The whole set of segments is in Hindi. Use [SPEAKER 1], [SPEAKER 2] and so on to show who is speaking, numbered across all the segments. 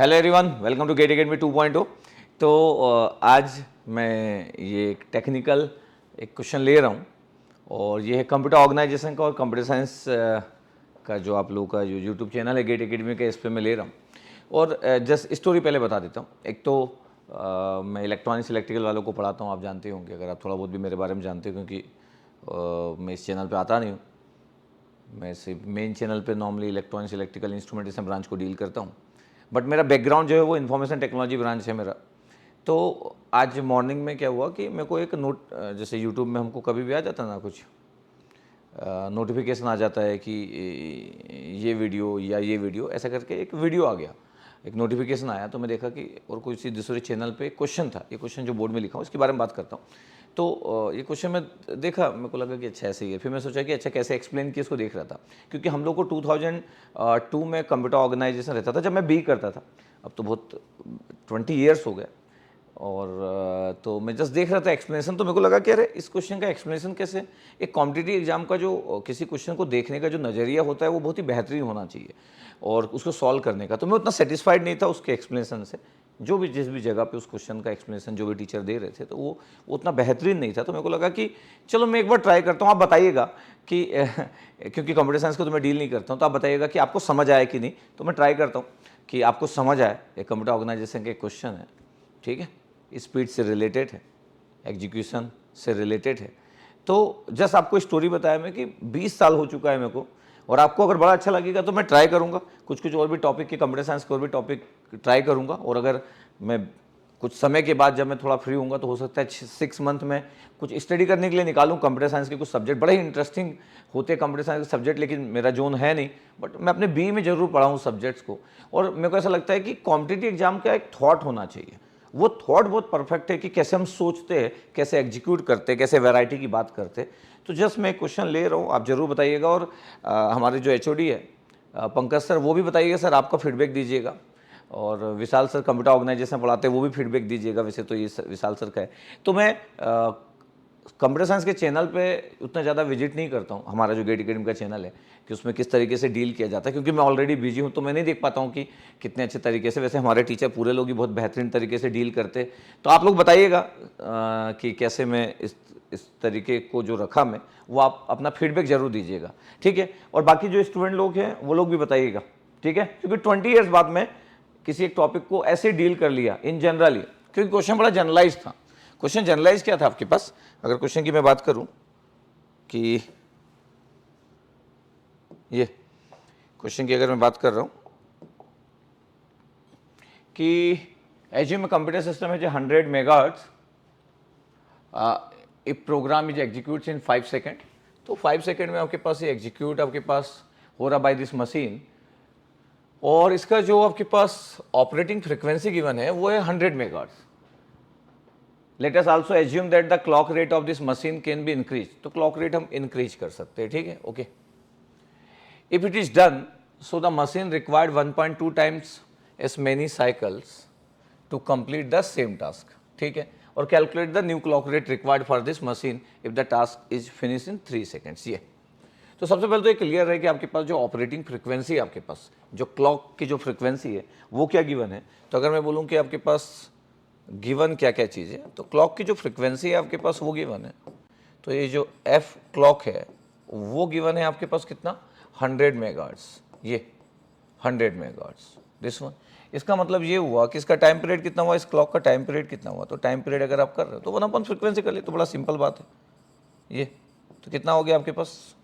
[SPEAKER 1] Hello everyone, welcome to GATE Academy 2.0। तो आज मैं ये एक टेक्निकल एक क्वेश्चन ले रहा हूँ और ये है कंप्यूटर ऑर्गेनाइजेशन का और कंप्यूटर साइंस का जो आप लोगों का जो यूट्यूब चैनल है गेट अकेडमी का, इस पर मैं ले रहा हूँ। और जस्ट स्टोरी पहले बता देता हूँ। एक तो मैं इलेक्ट्रॉनिक्स इलेक्ट्रिकल वालों को पढ़ाता हूँ, आप जानते होंगे अगर आप थोड़ा बहुत भी मेरे बारे में जानते हो, क्योंकि मैं इस चैनल पर आता नहीं हूँ। मैं सिर्फ मेन चैनल पे normally electronics electrical instrumentation branch को डील करता हूँ, बट मेरा बैकग्राउंड जो है वो इन्फॉर्मेशन टेक्नोलॉजी ब्रांच है मेरा। तो आज मॉर्निंग में क्या हुआ कि मेरे को एक नोट, जैसे यूट्यूब में हमको कभी भी आ जाता ना कुछ नोटिफिकेशन आ जाता है कि ये वीडियो या ये वीडियो, ऐसा करके एक वीडियो आ गया, एक नोटिफिकेशन आया। तो मैं देखा कि और कोई दूसरे चैनल पे क्वेश्चन था, ये क्वेश्चन जो बोर्ड में लिखा हूँ इसके बारे में बात करता हूँ। तो ये क्वेश्चन मैं देखा, मेरे को लगा कि अच्छा ऐसे ही है। फिर मैं सोचा कि अच्छा कैसे एक्सप्लेन किया, इसको देख रहा था, क्योंकि हम लोग को 2002 में कंप्यूटर ऑर्गेनाइजेशन रहता था जब मैं बी करता था। अब तो बहुत 20 ईयर्स हो गए। और तो मैं जस्ट देख रहा था एक्सप्लेनेशन, तो मेरे को लगा कि अरे इस क्वेश्चन का एक्सप्लेनेशन कैसे, एक कॉम्पिटिटिव एग्जाम का जो किसी क्वेश्चन को देखने का जो नज़रिया होता है वो बहुत ही बेहतरीन होना चाहिए और उसको सॉल्व करने का। तो मैं उतना सेटिस्फाइड नहीं था उसके एक्सप्लेनेशन से, जो भी जिस भी जगह पे उस क्वेश्चन का एक्सप्लेनेशन जो भी टीचर दे रहे थे, तो वो उतना बेहतरीन नहीं था। तो मेरे को लगा कि चलो मैं एक बार ट्राई करता हूँ, आप बताइएगा कि क्योंकि कंप्यूटर साइंस को तो मैं डील नहीं करता हूँ, तो आप बताइएगा कि आपको समझ आया कि नहीं। तो मैं ट्राई करता हूँ कि आपको समझ आए। एक कंप्यूटर ऑर्गेनाइजेशन के क्वेश्चन है, ठीक है, स्पीड से रिलेटेड है, एग्जीक्यूशन से रिलेटेड है। तो जस्ट आपको स्टोरी बताया मैं कि 20 साल हो चुका है मेरे को, और आपको अगर बड़ा अच्छा लगेगा तो मैं ट्राई करूँगा कुछ और भी टॉपिक के, कंप्यूटर साइंस के और भी टॉपिक ट्राई करूँगा। और अगर मैं कुछ समय के बाद जब मैं थोड़ा फ्री होऊंगा तो हो सकता है 6 मंथ में कुछ स्टडी करने के लिए निकालूं। कंप्यूटर साइंस के कुछ सब्जेक्ट बड़े ही इंटरेस्टिंग होते हैं कंप्यूटर साइंस के सब्जेक्ट, लेकिन मेरा जोन है नहीं, बट मैं अपने बी में जरूर पढ़ाऊँ सब्जेक्ट्स को। और मेरे को ऐसा लगता है कि कॉम्पिटिटिव एग्जाम का एक थॉट होना चाहिए, वो थॉट बहुत परफेक्ट है कि कैसे हम सोचते हैं, कैसे एग्जीक्यूट करते हैं, कैसे वैरायटी की बात करते हैं। तो जस्ट मैं क्वेश्चन ले रहा हूँ, आप जरूर बताइएगा। और हमारे जो एचओडी है पंकज सर, वो भी बताइएगा सर, आपका फीडबैक दीजिएगा। और विशाल सर कंप्यूटर ऑर्गेनाइजेशन पढ़ाते हैं, वो भी फीडबैक दीजिएगा। वैसे तो ये विशाल सर का है। तो मैं कंप्यूटर साइंस के चैनल पे उतना ज़्यादा विजिट नहीं करता हूँ, हमारा जो गेट अकेडमी का चैनल है, कि उसमें किस तरीके से डील किया जाता है, क्योंकि मैं ऑलरेडी बिजी हूँ, तो मैं नहीं देख पाता हूँ कि कितने अच्छे तरीके से। वैसे हमारे टीचर पूरे लोग ही बहुत बेहतरीन तरीके से डील करते। तो आप लोग बताइएगा कि कैसे मैं इस तरीके को जो रखा मैं, वो आप अपना फीडबैक जरूर दीजिएगा, ठीक है। और बाकी जो स्टूडेंट लोग हैं वो लोग भी बताइएगा, ठीक है, क्योंकि 20 ईयर्स बाद में किसी एक टॉपिक को ऐसे डील कर लिया इन जनरली, क्योंकि क्वेश्चन बड़ा जनरलाइज था। क्वेश्चन जनरलाइज क्या था आपके पास, अगर क्वेश्चन की मैं बात करूं कि ये क्वेश्चन की अगर मैं बात कर रहा हूं कि एज्यूम कंप्यूटर सिस्टम है जो 100 megahertz, a program is executes in 5 second. तो 5 सेकेंड में आपके पास ये एग्जीक्यूट आपके पास हो रहा बाय दिस मशीन, और इसका जो आपके पास ऑपरेटिंग फ्रिक्वेंसी गिवन है वो है 100 megahertz. Let us also assume that the clock rate of this machine can be increase. तो क्लॉक रेट हम इंक्रीज कर सकते हैं, ठीक है, okay. If it is done so the machine required 1.2 times as many cycles to complete the same task, ठीक है। और calculate the new clock rate required for this machine if the task is finish in 3 seconds. ये तो सबसे पहले तो ये क्लियर है कि आपके पास जो ऑपरेटिंग फ्रिक्वेंसी है, आपके पास जो क्लॉक की जो फ्रिक्वेंसी है वो क्या गिवन है। तो अगर मैं बोलूँ कि आपके पास गिवन क्या क्या चीज़ है, तो क्लॉक की जो फ्रिक्वेंसी है आपके पास वो गिवन है। तो ये जो एफ क्लॉक है वो गिवन है आपके पास कितना, 100 मेगाहर्ट्ज, ये 100 मेगाहर्ट्ज दिस वन। इसका मतलब ये हुआ कि इसका टाइम पीरियड कितना हुआ, इस क्लॉक का टाइम पीरियड कितना हुआ। तो टाइम पीरियड अगर आप कर रहे हो तो 1/, फ्रिक्वेंसी कर ले, तो बड़ा सिंपल बात है ये। तो कितना हो गया आपके पास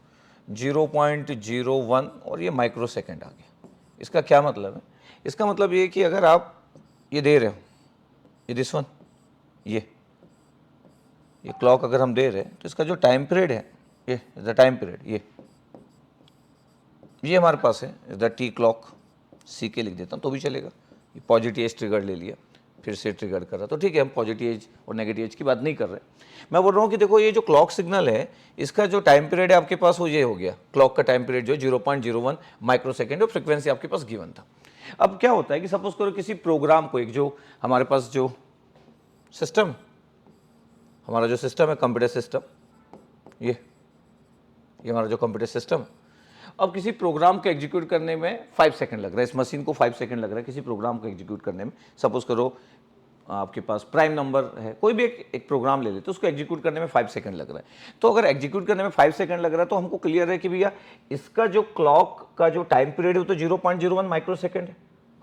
[SPEAKER 1] 0.01, और ये माइक्रो सेकेंड आ गया। इसका क्या मतलब है, इसका मतलब ये कि अगर आप ये दे रहे हो, ये दिस वन, ये क्लॉक अगर हम दे रहे हैं, तो इसका जो टाइम पीरियड है, ये द टाइम पीरियड, ये हमारे पास है द टी क्लॉक, सी के लिख देता हूँ तो भी चलेगा। ये पॉजिटिव एज ट्रिगर ले लिया, फिर से ट्रिगर कर रहा, तो ठीक है, हम पॉजिटिव एज और नेगेटिव एज की बात नहीं कर रहे। मैं बोल रहा हूँ कि देखो ये जो क्लॉक सिग्नल है, इसका जो टाइम पीरियड है आपके पास वो ये हो गया, क्लॉक का टाइम पीरियड जो 0.01 माइक्रो सेकेंड, और फ्रिक्वेंसी आपके पास गिवन था। अब क्या होता है कि सपोज करो किसी प्रोग्राम को, एक जो हमारे पास जो सिस्टम, हमारा जो सिस्टम है कंप्यूटर सिस्टम, ये हमारा जो कंप्यूटर सिस्टम, अब किसी प्रोग्राम को एग्जीक्यूट करने में 5 सेकंड लग रहा है, इस मशीन को 5 सेकंड लग रहा है किसी प्रोग्राम को एग्जीक्यूट करने में। सपोज करो आपके पास प्राइम नंबर है, कोई भी एक प्रोग्राम ले लेते तो उसको एग्जीक्यूट करने में 5 सेकंड लग रहा है। तो अगर एग्जीक्यूट करने में 5 सेकंड लग रहा है तो हमको क्लियर है कि भैया इसका जो क्लॉक का जो टाइम पीरियड है वो तो 0.01 माइक्रो सेकंड है,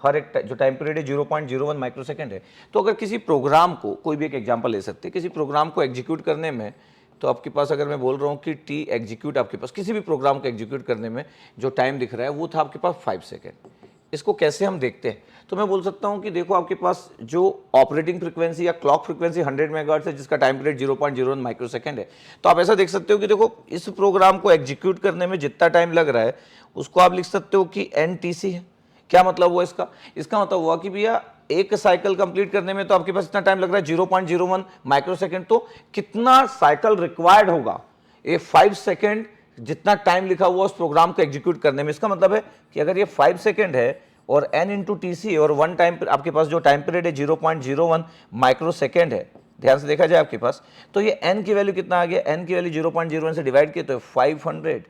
[SPEAKER 1] हर एक जो टाइम पीरियड है 0.01 माइक्रो सेकंड है। तो अगर किसी प्रोग्राम को, कोई भी एक एग्जांपल ले सकते हैं, किसी प्रोग्राम को एग्जीक्यूट करने में, तो आपके पास अगर मैं बोल रहा हूँ कि टी एग्जीक्यूट, आपके पास किसी भी प्रोग्राम को एग्जीक्यूट करने में जो टाइम दिख रहा है वो था आपके पास 5 सेकंड। इसको कैसे हम देखते हैं, तो मैं बोल सकता हूं कि देखो आपके पास जो ऑपरेटिंग फ्रीक्वेंसी या क्लॉक फ्रीक्वेंसी 100 मेगाहर्ट्ज है जिसका टाइम पीरियड 0.01 माइक्रो सेकंड है। तो आप ऐसा देख सकते हो कि देखो इस प्रोग्राम को एग्जीक्यूट करने में जितना टाइम लग रहा है उसको आप लिख सकते हो कि NTC है। क्या मतलब हुआ इसका? इसका मतलब हुआ कि भैया एक साइकिल कंप्लीट करने में तो आपके पास इतना टाइम लग रहा है 0.01 माइक्रो सेकंड, तो कितना साइकिल रिक्वायर्ड होगा ये 5 सेकंड जितना टाइम लिखा हुआ उस प्रोग्राम को एग्जीक्यूट करने में। इसका मतलब है कि अगर ये 5 सेकंड है और n इंटू TC और वन टाइम आपके पास जो टाइम पीरियड है 0.01 माइक्रो सेकंड है, ध्यान से देखा जाए आपके पास, तो ये n की वैल्यू कितना आ गया? n की वैल्यू 0.01 से डिवाइड किए तो 500,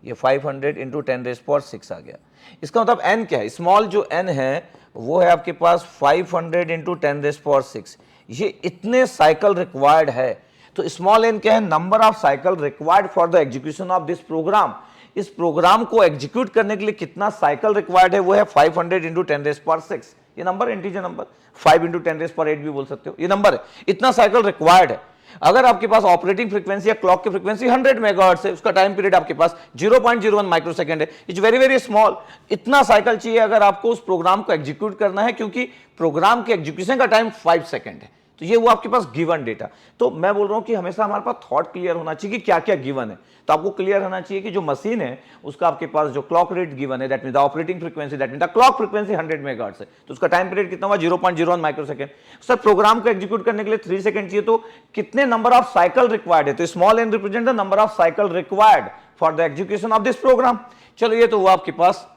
[SPEAKER 1] ये 500 इंटू 10⁻⁶ आ गया। इसका मतलब n क्या है? स्मॉल जो n है वो है आपके पास 500 इंटू 10⁻⁶। ये इतने साइकिल रिक्वायर्ड है। तो स्मॉल n क्या है? Number of cycle required for the execution of this program. इस प्रोग्राम को एग्जीक्यूट करने के लिए कितना साइकिल रिक्वायर्ड है वो है 500 इंटू 10⁻⁶। ये नंबर इंटीजर नंबर, 5 इंटू 10⁸ भी बोल सकते हो, ये नंबर है, इतना साइकिल रिक्वायर्ड है। अगर आपके पास ऑपरेटिंग फ्रीक्वेंसी या क्लॉक की फ्रीक्वेंसी 100 मेगाहर्ट्ज है, उसका टाइम पीरियड आपके पास 0.01 माइक्रो सेकंड है, इट्स वेरी वेरी स्मॉल। इतना साइकिल चाहिए अगर आपको उस प्रोग्राम को एग्जीक्यूट करना है, क्योंकि प्रोग्राम के एग्जीक्यूशन का टाइम 5 सेकंड है। तो ये वो आपके पास गिवन डेटा। तो मैं बोल रहा हूं कि हमेशा हमारे पास थॉट क्लियर होना चाहिए कि क्या क्या गिवन है। तो आपको क्लियर होना चाहिए कि जो मशीन है उसका आपके पास जो क्लॉक रेट गिवन है, that mean the operating frequency, that mean the clock frequency 100 megahertz है, तो उसका टाइम पीरियड कितना हुआ? 0.01 माइक्रो सेकंड। सर प्रोग्राम को एग्जीक्यूट करने के लिए 3 सेकंड चाहिए, तो कितने नंबर ऑफ साइकिल रिक्वायर्ड है? तो small n represent the number of cycle required for the execution of this program. चलो ये तो हुआ आपके पास।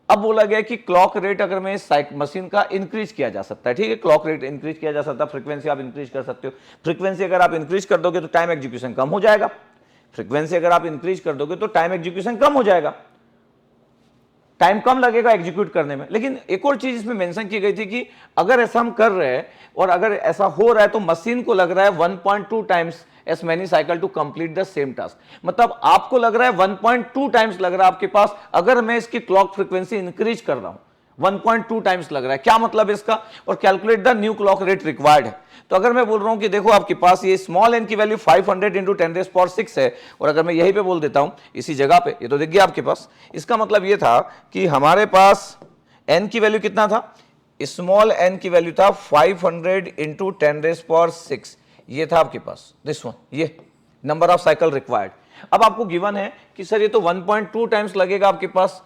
[SPEAKER 1] अब बोला गया कि क्लॉक रेट अगर मैं मशीन का इंक्रीज किया जा सकता है, ठीक है, क्लॉक रेट इंक्रीज किया जा सकता है, फ्रीक्वेंसी आप इंक्रीज कर सकते हो। फ्रीक्वेंसी अगर आप इंक्रीज कर दोगे तो टाइम एग्जीक्यूशन कम हो जाएगा, फ्रीक्वेंसी अगर आप इंक्रीज कर दोगे तो टाइम एग्जीक्यूशन कम हो जाएगा, टाइम कम लगेगा एग्जीक्यूट करने में। लेकिन एक और चीज इसमें मेंशन की गई थी कि अगर ऐसा हम कर रहे हैं और अगर ऐसा हो रहा है तो मशीन को लग रहा है 1.2 times as many cycle to complete the same task. मतलब आपको लग रहा है 1.2 टाइम्स लग रहा है आपके पास, अगर मैं इसकी क्लॉक फ्रीक्वेंसी इंक्रीज कर रहा हूं 1.2 टाइम्स लग रहा है। क्या मतलब है इसका? और calculate the new clock rate required है। तो अगर मैं बोल रहा हूं कि देखो आपके पास ये स्मॉल n की वैल्यू 500 इंटू 10⁻⁶ है, और अगर मैं यहीं पे बोल देता हूं इसी जगह पे, ये तो दिख गया आपके पास, इसका मतलब ये था कि हमारे पास n की वैल्यू कितना था? स्मॉल n की वैल्यू था 500 इंटू 10⁻⁶, ये था आपके पास दिस वन, ये नंबर ऑफ साइकिल रिक्वायर्ड। अब आपको गिवन है कि सर ये तो 1.2 टाइम्स लगेगा आपके पास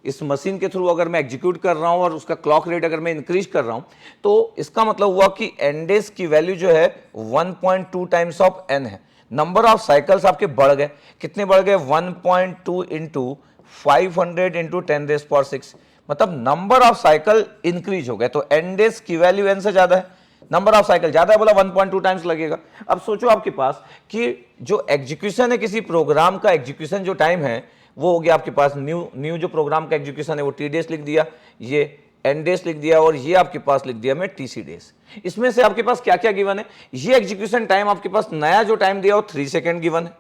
[SPEAKER 1] इस मशीन के थ्रू अगर मैं एग्जीक्यूट कर रहा हूं और उसका क्लॉक रेट अगर मैं इंक्रीज कर रहा हूं, तो इसका मतलब हुआ कि n डेज की वैल्यू जो है 1.2 टाइम्स ऑफ n है। नंबर ऑफ साइकिल्स आपके बढ़ गए, कितने बढ़ गए? 1.2 इंटू 500 इंटू 10⁻⁶, मतलब नंबर ऑफ साइकिल इंक्रीज हो गए। तो n डेज की वैल्यू n से ज्यादा है, नंबर ऑफ साइकिल ज्यादा है, बोला 1.2 टाइम्स लगेगा। अब सोचो आपके पास कि जो एग्जीक्यूशन है किसी प्रोग्राम का, एग्जीक्यूशन जो टाइम है वो हो गया आपके पास न्यू जो प्रोग्राम का एग्जीक्यूशन है वो t डेज लिख दिया, ये n डेज लिख दिया, और ये आपके पास लिख दिया मैं tc डेज। इसमें से आपके पास क्या क्या गिवन है? ये एग्जीक्यूशन टाइम आपके पास नया जो टाइम दिया वो 3 सेकंड गिवन है,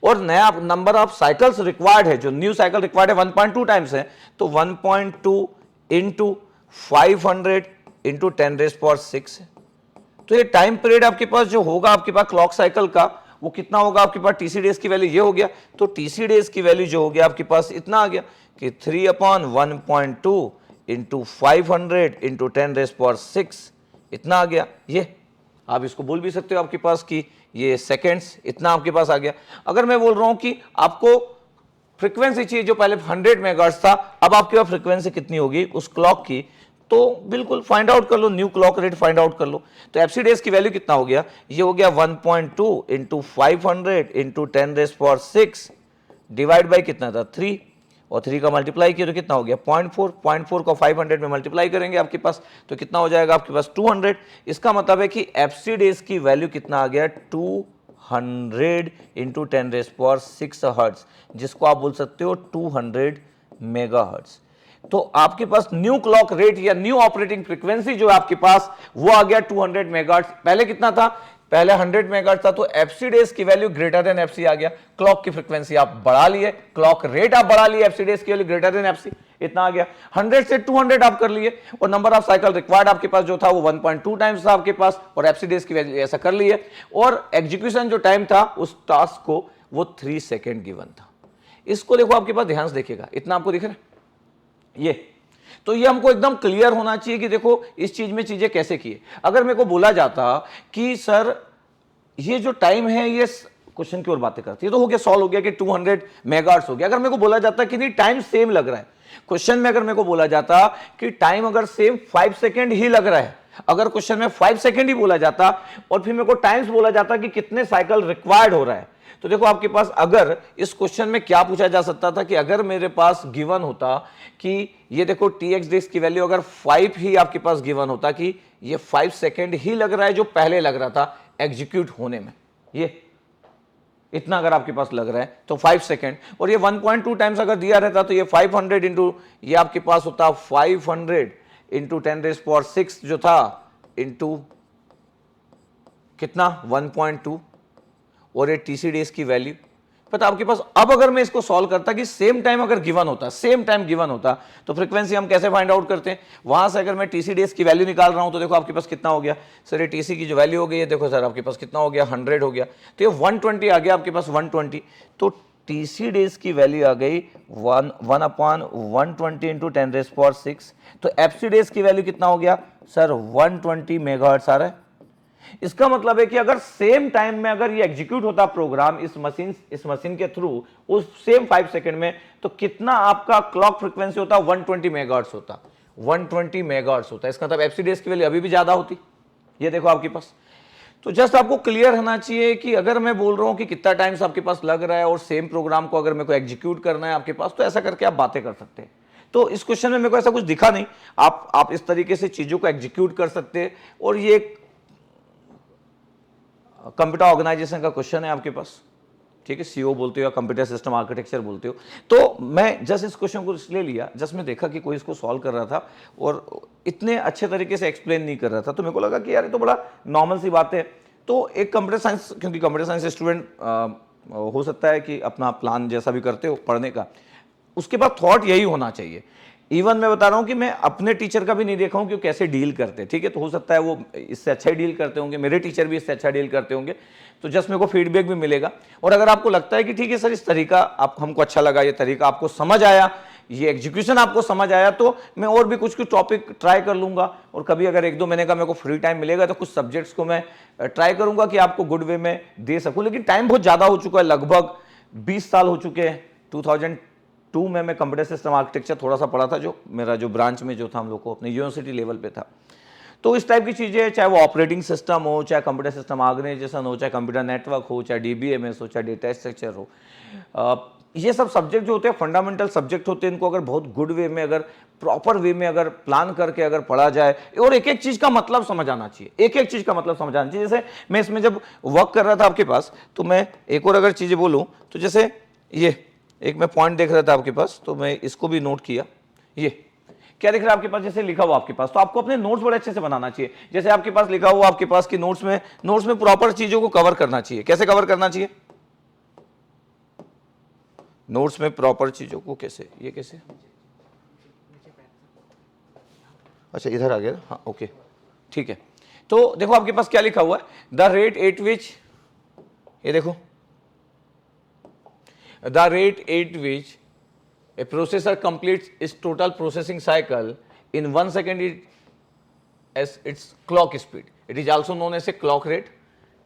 [SPEAKER 1] और नया नंबर ऑफ साइकिल्स रिक्वायर्ड है, जो न्यू साइकिल रिक्वायर्ड है 1.2 टाइम्स है, तो 1.2 इंटू 500 इंटू 10⁻⁶ है। तो ये टाइम पीरियड आपके पास जो होगा आपके पास क्लॉक साइकिल का वो कितना होगा? आपके पास टीसी डेज की वैल्यू ये हो गया, तो टीसी डेज की वैल्यू जो हो गया आपके पास इतना आ गया कि 3/1.2 इंटू 500 इंटू 10⁻⁶, इतना आ गया। ये आप इसको बोल भी सकते हो आपके पास कि ये सेकेंड्स, इतना आपके पास आ गया। अगर मैं बोल रहा हूं कि आपको फ्रीक्वेंसी चाहिए जो पहले 100 मेगाहर्ट्ज था, अब आपके पास फ्रीक्वेंसी कितनी होगी उस क्लॉक की, तो बिल्कुल फाइंड आउट कर लो, new clock rate find out कर लो। तो एफसी डेज की वैल्यू कितना हो गया? ये हो गया 1.2 इंटू 500 इंटू 10⁻⁶ डिवाइड बाई कितना था? 3, और 3 का मल्टीप्लाई किया तो कितना हो गया? 0.4। 0.4 को 500 में मल्टीप्लाई करेंगे आपके पास तो कितना हो जाएगा आपके पास? 200। इसका मतलब है कि एफसी डेज की वैल्यू कितना आ गया? 100 इंटू 10⁻⁶ हर्ट्ज, जिसको आप बोल सकते हो 200 मेगाहर्ट्ज। तो आपके पास न्यू क्लॉक रेट या न्यू ऑपरेटिंग फ्रीक्वेंसी जो है आपके पास वो आ गया 200 मेगाहर्ट्ज। पहले कितना था? पहले 100 मेगाहर्ट्ज था, तो एफसी डेज की वैल्यू ग्रेटर देन एफसी आ गया। क्लॉक की फ्रीक्वेंसी आप बढ़ा लिए, क्लॉक रेट आप बढ़ा लिए, एफसी डेज की वैल्यू ग्रेटर देन एफसी, इतना आ गया। 100 से 200 आप कर लिए, और नंबर ऑफ साइकिल रिक्वायर्ड आपके पास जो था वो 1.2 टाइम्स था आपके पास, और एफसी डेज की वैल्यू ऐसा कर लिए, और एग्जीक्यूशन जो टाइम था उस टास्क को वो 3 सेकेंड गिवन था। इसको देखो आपके पास, ध्यान से देखिएगा, इतना आपको दिख रहा है ये, तो ये हमको एकदम क्लियर होना चाहिए कि देखो इस चीज में चीजें कैसे की है। अगर मेरे को बोला जाता कि सर ये जो टाइम है ये क्वेश्चन की ओर बातें करती है, तो हो गया, सॉल्व हो गया कि 200 मेगाहर्ट्ज हो गया। अगर मेरे को बोला जाता कि नहीं टाइम सेम लग रहा है, क्वेश्चन में अगर मेरे को बोला जाता कि टाइम अगर सेम 5 सेकेंड ही लग रहा है, अगर क्वेश्चन में 5 सेकेंड ही बोला जाता और फिर मेरे को टाइम्स बोला जाता कि कितने साइकिल रिक्वायर्ड हो रहा है, तो देखो आपके पास अगर इस क्वेश्चन में क्या पूछा जा सकता था कि अगर मेरे पास गिवन होता कि ये देखो tx डेज की वैल्यू अगर 5 ही आपके पास गिवन होता कि ये 5 सेकेंड ही लग रहा है जो पहले लग रहा था एग्जीक्यूट होने में, ये इतना अगर आपके पास लग रहा है तो 5 सेकेंड, और ये 1.2 टाइम्स अगर दिया रहता तो ये 500 इंटू, ये आपके पास होता 500 इंटू 10⁻⁶ जो था इंटू कितना 1.2, और ये टीसी डेज की वैल्यू पता आपके पास। अब अगर मैं इसको सॉल्व करता कि सेम टाइम अगर गिवन होता, सेम टाइम गिवन होता, तो फ्रीक्वेंसी हम कैसे फाइंड आउट करते हैं? वहां से अगर मैं टीसी डेज की वैल्यू निकाल रहा हूं तो देखो आपके पास कितना हो गया सर, ये टीसी की जो वैल्यू हो गई है, देखो सर आपके पास कितना हो गया 100 हो गया, तो ये 120 आ गया आपके पास 120, तो टीसी डेज की वैल्यू आ गई 1/120 इंटू 10⁻⁶, तो एफसी डेज की वैल्यू कितना हो गया सर 120 मेगाहर्ट्ज आ रहा है। इसका मतलब है कि अगर सेम टाइम में अगर ये एग्जीक्यूट होता प्रोग्राम इस मशीन के थ्रू उस सेम 5 सेकंड में, तो कितना आपका क्लॉक फ्रीक्वेंसी होता 120 मेगाहर्ट्ज होता, 120 मेगाहर्ट्ज होता। इसका मतलब एफसी डेज की वैल्यू अभी भी ज्यादा होती, ये देखो आपके पास। तो जस्ट आपको क्लियर होना चाहिए कि अगर मैं बोल रहा हूं कि कितना टाइम्स आपके पास लग रहा है और सेम प्रोग्राम को अगर मेरे को एग्जीक्यूट करना है आपके पास, तो ऐसा करके आप बातें कर सकते हैं। तो इस क्वेश्चन में मेरे को ऐसा कुछ दिखा नहीं, आप इस तरीके से चीजों को एग्जीक्यूट कर सकते हैं, और ये कंप्यूटर ऑर्गेनाइजेशन का क्वेश्चन है आपके पास, ठीक है, सीओ बोलते हो या कंप्यूटर सिस्टम आर्किटेक्चर बोलते हो। तो मैं जस्ट इस क्वेश्चन को इसलिए लिया, जस्ट मैं देखा कि कोई इसको सॉल्व कर रहा था और इतने अच्छे तरीके से एक्सप्लेन नहीं कर रहा था, तो मेरे को लगा कि यार ये तो बड़ा नॉर्मल सी बात है। तो एक कंप्यूटर साइंस, क्योंकि कंप्यूटर साइंस स्टूडेंट हो सकता है कि अपना प्लान जैसा भी करते हो पढ़ने का, उसके बाद थॉट यही होना चाहिए। इवन मैं बता रहा हूं कि मैं अपने टीचर का भी नहीं देखा हूं कि वो कैसे डील करते हैं, ठीक है, तो हो सकता है वो इससे अच्छा ही डील करते होंगे, मेरे टीचर भी इससे अच्छा डील करते होंगे, तो जस्ट मेरे को फीडबैक भी मिलेगा। और अगर आपको लगता है कि ठीक है सर इस तरीका आप हमको अच्छा लगा, ये तरीका आपको समझ आया, ये एग्जीक्यूशन आपको समझ आया, तो मैं और भी कुछ टॉपिक ट्राई कर लूंगा, और कभी अगर 1-2 महीने का मेरे को फ्री टाइम मिलेगा तो कुछ सब्जेक्ट्स को मैं ट्राई करूंगा कि आपको गुड वे में दे सकूं। लेकिन टाइम बहुत ज़्यादा हो चुका है, लगभग 20 साल हो चुके हैं। 2002 में मैं कंप्यूटर सिस्टम आर्किटेक्चर थोड़ा सा पढ़ा था, जो मेरा जो ब्रांच में जो था हम लोग को अपने यूनिवर्सिटी लेवल पे था। तो इस टाइप की चीज़ें, चाहे वो ऑपरेटिंग सिस्टम हो, चाहे कंप्यूटर सिस्टम ऑर्गेनाइजेशन हो, चाहे कंप्यूटर नेटवर्क हो, चाहे डीबीएमएस हो, चाहे डेटा स्ट्रक्चर हो, ये सब सब्जेक्ट जो होते हैं फंडामेंटल सब्जेक्ट होते हैं, इनको अगर बहुत गुड वे में, अगर प्रॉपर वे में अगर प्लान करके अगर पढ़ा जाए, और एक एक चीज़ का मतलब समझ आना चाहिए, एक एक चीज़ का मतलब समझ आना चाहिए। जैसे मैं इसमें जब वर्क कर रहा था आपके पास, तो मैं एक और अगर चीज़ें बोलूँ तो जैसे ये एक मैं पॉइंट देख रहा था आपके पास, तो मैं इसको भी नोट किया। ये क्या दिख रहा है आपके पास, जैसे लिखा हुआ आपके पास, तो आपको अपने नोट्स बड़े अच्छे से बनाना चाहिए। जैसे आपके पास लिखा हुआ आपके पास कि नोट्स में प्रॉपर चीजों को कवर करना चाहिए। कैसे कवर करना चाहिए नोट्स में प्रॉपर चीजों को? कैसे, ये कैसे, अच्छा इधर आ गया, हाँ ओके ठीक है। तो देखो आपके पास क्या लिखा हुआ है, द रेट एट विच, ये देखो, the rate at which a processor completes its total processing cycle in 1 second as its clock speed. It is also known as a clock rate.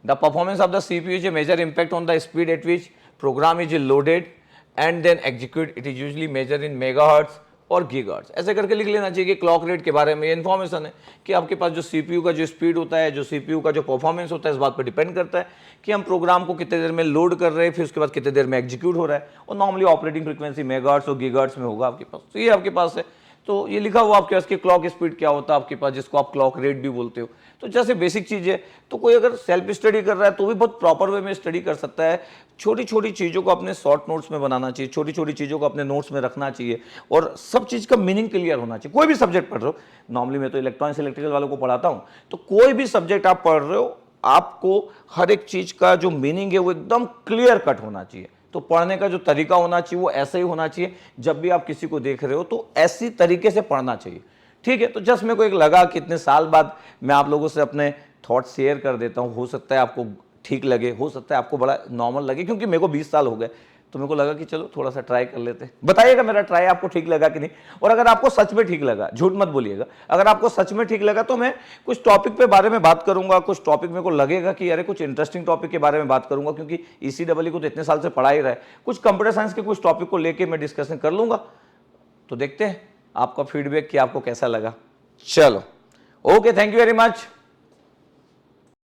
[SPEAKER 1] The performance of the CPU is a major impact on the speed at which program is loaded and then execute. It is usually measured in megahertz और गीगाहर्ट्ज। ऐसे करके लिख लेना चाहिए कि क्लॉक रेट के बारे में ये इन्फॉर्मेशन है कि आपके पास जो सीपीयू का जो स्पीड होता है, जो सीपीयू का जो परफॉर्मेंस होता है, इस बात पर डिपेंड करता है कि हम प्रोग्राम को कितने देर में लोड कर रहे हैं, फिर उसके बाद कितने देर में एग्जीक्यूट हो रहा है, और नॉर्मली ऑपरेटिंग फ्रीक्वेंसी मेगाहर्ट्ज और गीगाहर्ट्ज में होगा आपके पास। तो ये आपके पास है। तो ये लिखा हुआ आपके पास कि क्लॉक स्पीड क्या होता है आपके पास, जिसको आप क्लॉक रेट भी बोलते हो। तो जैसे बेसिक चीज़ है, तो कोई अगर सेल्फ स्टडी कर रहा है तो भी बहुत प्रॉपर वे में स्टडी कर सकता है। छोटी छोटी चीज़ों को अपने शॉर्ट नोट्स में बनाना चाहिए, छोटी छोटी चीज़ों को अपने नोट्स में रखना चाहिए, और सब चीज़ का मीनिंग क्लियर होना चाहिए। कोई भी सब्जेक्ट पढ़ रहे हो, नॉर्मली मैं तो इलेक्ट्रॉनिक्स इलेक्ट्रिकल वालों को पढ़ाता हूँ, तो कोई भी सब्जेक्ट आप पढ़ रहे हो, आपको हर एक चीज़ का जो मीनिंग है वो एकदम क्लियर कट होना चाहिए। तो पढ़ने का जो तरीका होना चाहिए वो ऐसा ही होना चाहिए। जब भी आप किसी को देख रहे हो तो ऐसी तरीके से पढ़ना चाहिए, ठीक है। तो जस्ट मेरे को एक लगा कि इतने साल बाद मैं आप लोगों से अपने थॉट शेयर कर देता हूँ। हो सकता है आपको ठीक लगे, हो सकता है आपको बड़ा नॉर्मल लगे, क्योंकि मेरे को 20 साल हो गए, तो मेरे को लगा कि चलो थोड़ा सा ट्राई कर लेते हैं। बताइएगा मेरा ट्राई आपको ठीक लगा कि नहीं। और अगर आपको सच में ठीक लगा, झूठ मत बोलिएगा, अगर आपको सच में ठीक लगा तो मैं कुछ टॉपिक पे बारे में बात करूंगा, कुछ टॉपिक मेरे को लगेगा कि अरे कुछ इंटरेस्टिंग टॉपिक के बारे में बात करूंगा, क्योंकि ECEE को तो इतने साल से पढ़ा ही रहा है, कुछ कंप्यूटर साइंस के कुछ टॉपिक को लेकर मैं डिस्कशन कर लूंगा। तो देखते हैं आपका फीडबैक कि आपको कैसा लगा। चलो, okay, thank you very much.